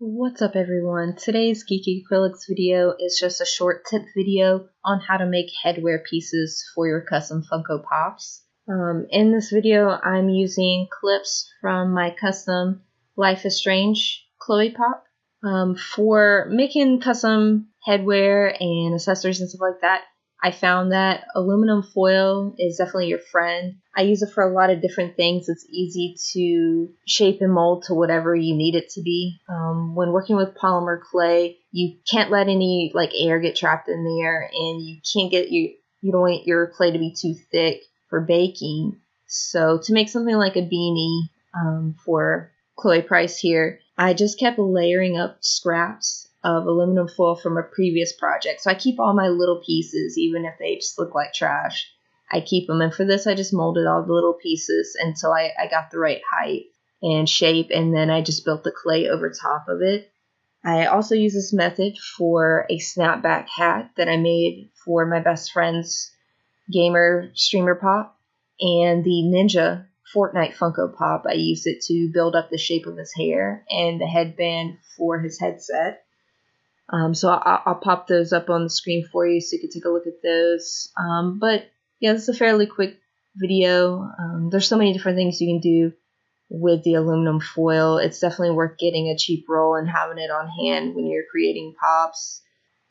What's up everyone? Today's Geeky Acrylics video is just a short tip video on how to make headwear pieces for your custom Funko Pops. In this video I'm using clips from my custom Life is Strange Chloe Pop. For making custom headwear and accessories and stuff like that, I found that aluminum foil is definitely your friend. I use it for a lot of different things. It's easy to shape and mold to whatever you need it to be. When working with polymer clay, you can't let any air get trapped in there, and you don't want your clay to be too thick for baking. So to make something like a beanie for Chloe Price here, I just kept layering up scraps of aluminum foil from a previous project. So I keep all my little pieces, even if they just look like trash. I keep them, and for this I just molded all the little pieces until I got the right height and shape, and then I just built the clay over top of it. I also use this method for a snapback hat that I made for my best friend's gamer streamer pop, and the Ninja Fortnite Funko Pop. I used it to build up the shape of his hair and the headband for his headset. So I'll pop those up on the screen for you so you can take a look at those. But yeah, this is a fairly quick video. There's so many different things you can do with the aluminum foil. It's definitely worth getting a cheap roll and having it on hand when you're creating pops.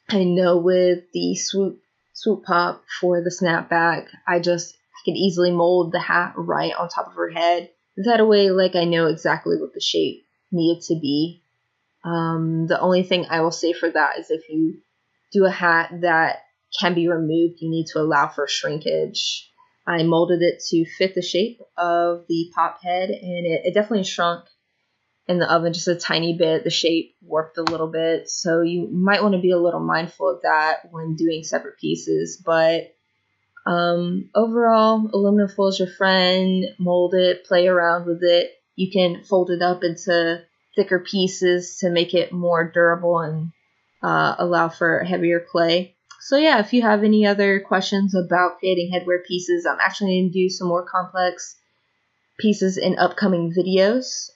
I know with the swoop pop for the snapback, I could easily mold the hat right on top of her head. That way, I know exactly what the shape needed to be. The only thing I will say for that is if you do a hat that can be removed, you need to allow for shrinkage. I molded it to fit the shape of the pop head, and it definitely shrunk in the oven just a tiny bit. The shape warped a little bit, so you might want to be a little mindful of that when doing separate pieces. But overall, aluminum foil is your friend. Mold it, play around with it. You can fold it up into thicker pieces to make it more durable and allow for heavier clay. So yeah, if you have any other questions about creating headwear pieces, I'm actually going to do some more complex pieces in upcoming videos.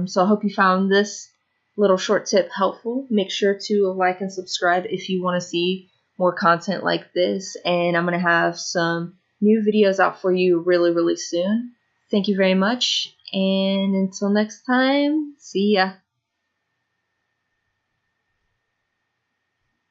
So I hope you found this little short tip helpful. Make sure to like and subscribe if you want to see more content like this, and I'm going to have some new videos out for you really soon. Thank you very much, and until next time, see ya.